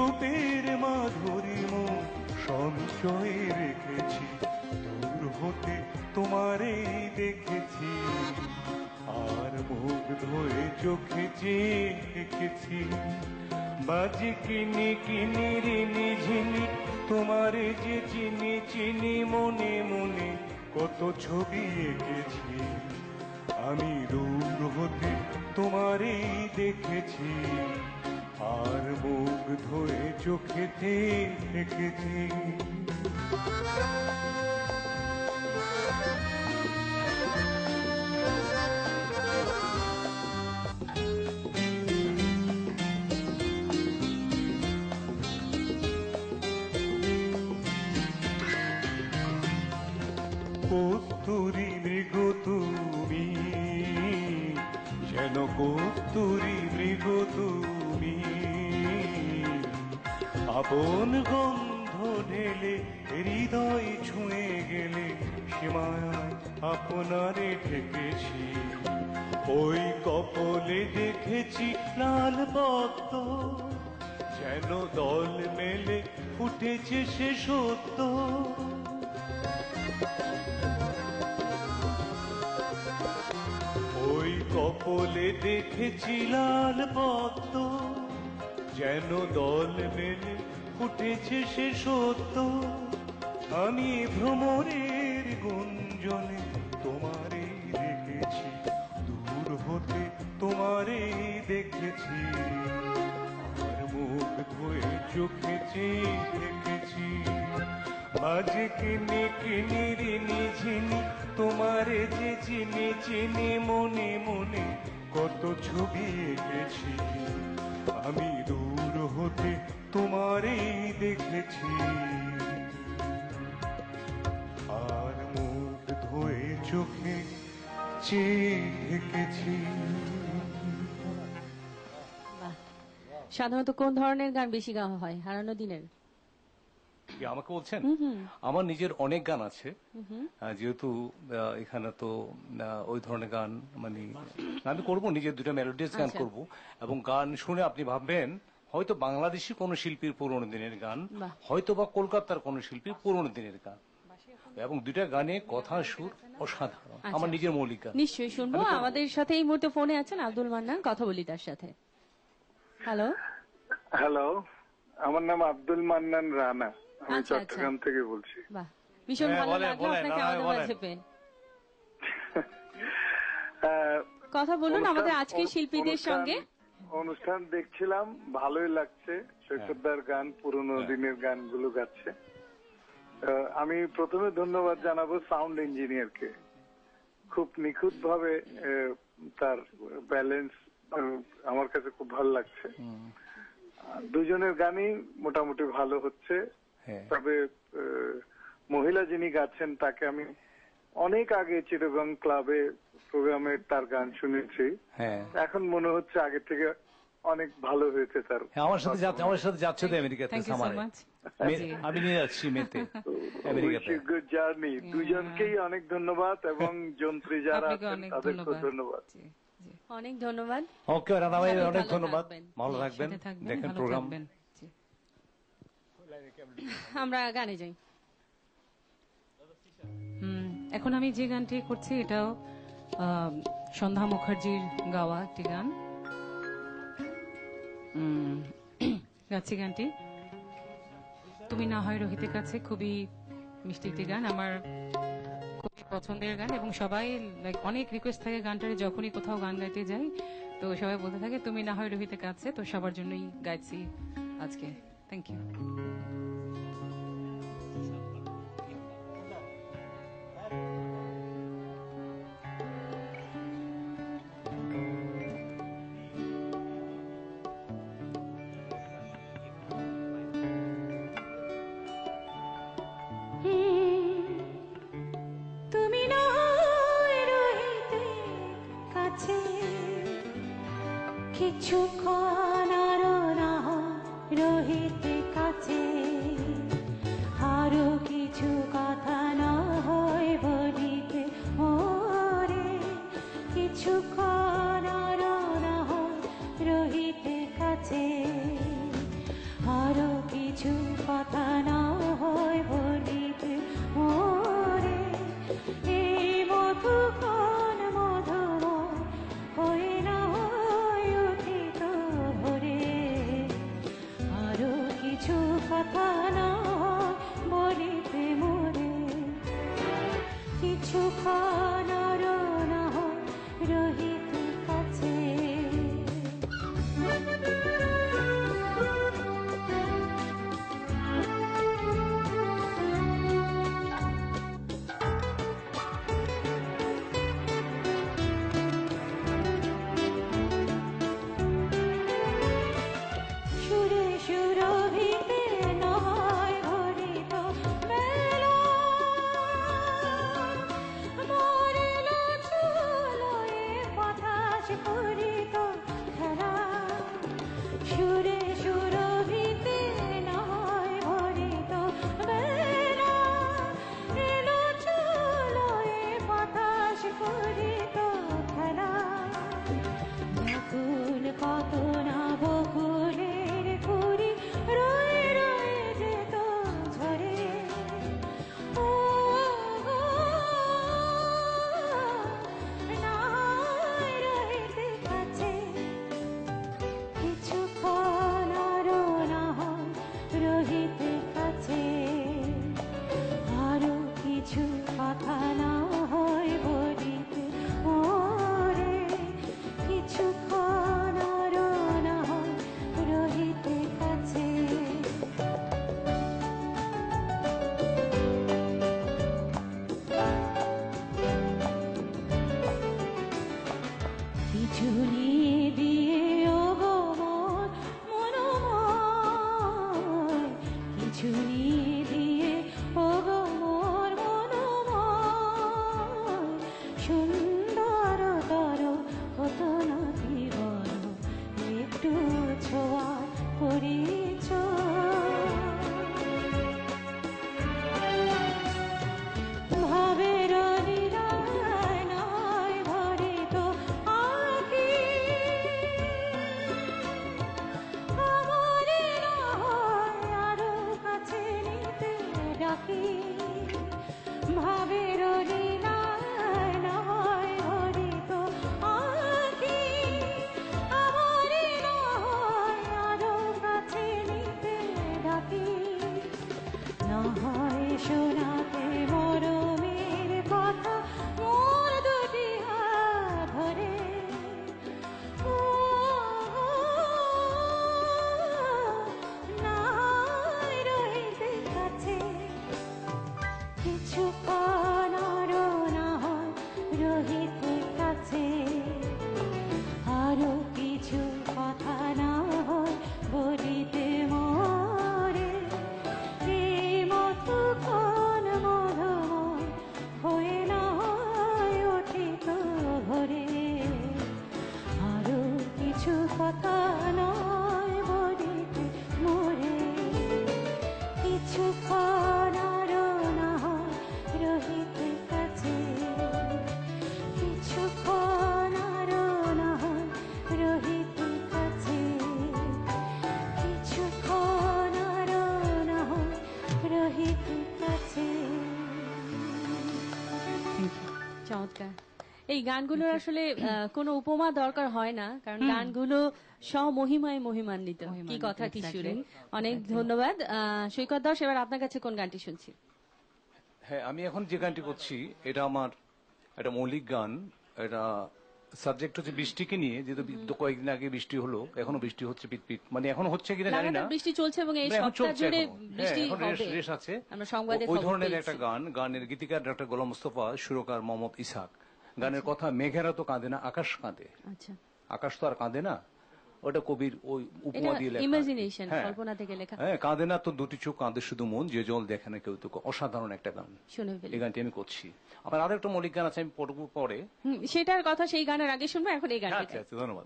রূপের মাধুরীম সঞ্চয়ে রেখেছি, দূর হতে তোমারে দেখেছি, আর মুগ্ধ হয়ে চোখে চেয়ে দেখেছি। বাজে কিনি কিনি রিনি ঝিনি তোমারে যে চিনি চিনি, মনে মনে কত ছবি এঁকেছি। আমি দূর হতে তোমারে দেখেছি, আর মুগ্ধ হয়ে চোখেতে দেখেছি। কস্তুরী মৃগ তুমি, যেন কস্তুরী মৃগ তুমি, আপন গন্ধ ঢেলে হৃদয় ছুঁয়ে গেলে, সীমায় আপনারে ঢেকেছি। ওই কপলে দেখেছি লাল পদ্ম, যেন দল মেলে ফুটেছে সে সত্য। ওই কপলে দেখেছি লাল পদ্ম, যেন দল মেলে ফুটেছে সে সত্য। আমি ভ্রমরের গুঞ্জনে তোমারে দেখেছি, দূর হতে তোমারে দেখেছি, আর মুখ ধুয়ে চোখে চেয়ে দেখেছি। বাজে কিনি কিনি রিনি ঝিনি তোমারে যে চিনি চিনি, মনে মনে কত ছবি এঁকেছি। আমি দূর হতে তোমারে দেখেছি, আর মুখ ধুয়ে চোখে চেয়ে দেখেছি। সাধারণত কোন ধরনের গান বেশি গাওয়া হয় হারানো দিনের? আমাকে বলছেন? আমার নিজের অনেক গান আছে, যেহেতু এখানে তো ওই ধরনের গান মানে আমি করবো, নিজের দুটা মেলোডিয়াস গান করব, এবং গান শুনে আপনি ভাববেন হয়তো বাংলাদেশি কোন শিল্পীর পুরোনো দিনের গান, হয়তো বা কলকাতার কোন শিল্পীর পুরোনো দিনের গান, এবং দুইটা গানে কথা সুর অসাধারণ, আমার নিজের মৌলিক গান। নিশ্চয়ই শুনবো। আমাদের সাথে এই মুহূর্তে ফোনে আছেন আব্দুল মান্নান, কথা বলি তার সাথে। হ্যালো হ্যালো, আমার নাম আব্দুল মান্নান রানা, আমি চট্টগ্রাম থেকে বলছি। বাহ, ভীষণ ভালো লাগলো আপনাকে আমাদের মাঝে পেয়ে। কথা বলুন আমাদের আজকের শিল্পীদের সঙ্গে। অনুষ্ঠান দেখছিলাম, ভালোই লাগছে, শৈশবদার গান, পুরনো দিনের গানগুলো গাচ্ছে। আমি প্রথমে ধন্যবাদ জানাবো সাউন্ড ইঞ্জিনিয়ারকে, খুব নিখুঁত ভাবে তার ব্যালেন্স আমার কাছে খুব ভালো লাগছে। দুজনের গানই মোটামুটি ভালো হচ্ছে, তবে মহিলা যিনি গাচ্ছেন তাকে আমি অনেক আগে চিটাগং ক্লাবে প্রোগ্রামে তার গান শুনেছি, এখন মনে হচ্ছে আগে থেকে অনেক ভালো হয়েছে তার। আমার সাথে যাচ্ছে তো আমেরিকাতে, আমি নিয়ে যাচ্ছি মেতে আমেরিকাতে। Good journey. দুজনকেই অনেক ধন্যবাদ, এবং যন্ত্রী যারা আছেন তাদেরকেও ধন্যবাদ। অনেক ধন্যবাদ। ওকে রানা ভাই, অনেক ধন্যবাদ, ভালো থাকবেন, দেখেন প্রোগ্রাম। আমরা গানে যাই। এখন আমি যে গানটি করছি এটাও সন্ধ্যা মুখার্জির গাওয়া একটি গান। গাচ্ছি গানটি তুমি না হয় রোহিতের কাছে, খুবই মিষ্টি একটি গান, আমার খুবই পছন্দের গান, এবং সবাই অনেক রিকোয়েস্ট থাকে গানটারে, যখনই কোথাও গান গাইতে যাই তো সবাই বলতে থাকে তুমি না হয় রোহিতের কাছে, তো সবার জন্যই গাইছি আজকে। Thank you. কিছুক্ষণ আরো না রহিতে কাছে, আরো কিছু কথা না হয় বলিতে ওরে, কিছুক্ষণ আরো না রহিতে কাছে, আরো কথা না হয় বলিতে মোরে, কিছুক্ষণ আরো না হয় রহিতে কাছে। সুরে সুরভিতে নয় হরিত বেলা, মরিল চুলোয় বাতাস করিত খেলা। সুরে সুরভিতে নয় হরিত বেলা, এলো চুলোয় বাতাস করিত খেলা। নতুন কত না বকুলের কুড়ি রয়ে রয়ে যেত ঝরে। ও গো, নাই রহিতে কাছে, কিছুক্ষণ আরো না হয় রহিতে কাছে। আরো কিছু কথা না হয় বলিতে মোরে, কিছুক্ষণ আরো না হয় রহিতে কাছে। বিজুলি দিয়ে ওগো মোর মনোময়, বিজুলি দিয়ে ওগো মোর মনোময়। সুন্দরতর কত না জীবন একটু ছোঁয়া পরিচয়। ভাবের নিরায় নয় ভরিত আঁখি, আমারে না হয় আরো কাছে নিতে ডাকি। ভাবের নিরায় নয় ভরিত আঁখি, আমারে না হয় আরো কাছে নিতে ডাকি। না হয় শোনাতে মরমের কথা মোর দুটি হাত ধরে। ও গো, নাই রহিতে কাছে, কিছুক্ষণ আরো না হয় রহিতে কাছে। আরো কিছু কথা না হয় বলিতে মোরে, এই মতো কোন মধুময় হয়ে না হয় উঠিত ভোরে। আরো কিছু কথা নয় বলিতে মোরে, কিছুক্ষণ আরো না হয় রহিতে কাছে। কিছুক্ষণ আরো না হয় রহিতে কাছে, কিছুক্ষণ আরো না হয় রহিতে কাছে। চমৎকার। এই গানগুলোর আসলে কোনো উপমা দরকার হয় না, কারণ গানগুলো স্বমহিমায় মহিমান্বিত। কি কথা কি সুরে। অনেক ধন্যবাদ। সৈকত দাস, এবার আপনার কাছে কোন গানটি শুনছি? হ্যাঁ, আমি এখন যে গানটি করছি এটা আমার একটা মৌলিক গান। এটা সাবজেক্ট হচ্ছে বৃষ্টিকে নিয়ে, যেহেতু কয়েকদিন আগে বৃষ্টি হলো, এখনো বৃষ্টি হচ্ছে পিটপিট, মানে এখন হচ্ছে কিনা জানি না। লাগাতার বৃষ্টি চলছে এবং এই মানে এখন সপ্তাহ চলছে জুড়ে এখনো। হ্যাঁ, বৃষ্টি এখন হবে। রেশ আছে। আমরা সংবাদে ওই খবর ধরনের পেয়েছি। একটা গান। গানের গীতিকার ডক্টর গোলাম মুস্তফা, সুরকার মোহাম্মদ ইসহাক। গানের কথা মেঘেরা তো কাঁদে না, আকাশ কাঁদে। আচ্ছা, আকাশ তো আর কাঁদে না, ওটা কবির ওই উপমা এটা দিয়ে লেখা। ইমাজিনেশন, হ্যাঁ। কল্পনা থেকে লেখা। হ্যাঁ, কাঁদে না তো দুটি চোখ, কাঁদে শুধু মন, যে জল দেখে না কেউ তো। অসাধারণ একটা গান। শুনে ফেলি। এই গানটি আমি করছি। আমার আরো একটা মৌলিক গান আছে, আমি পড়বো পরে। সেটার কথা সেই গানের আগে শুনবো, এখন এই গানটা আচ্ছা আচ্ছা, ধন্যবাদ।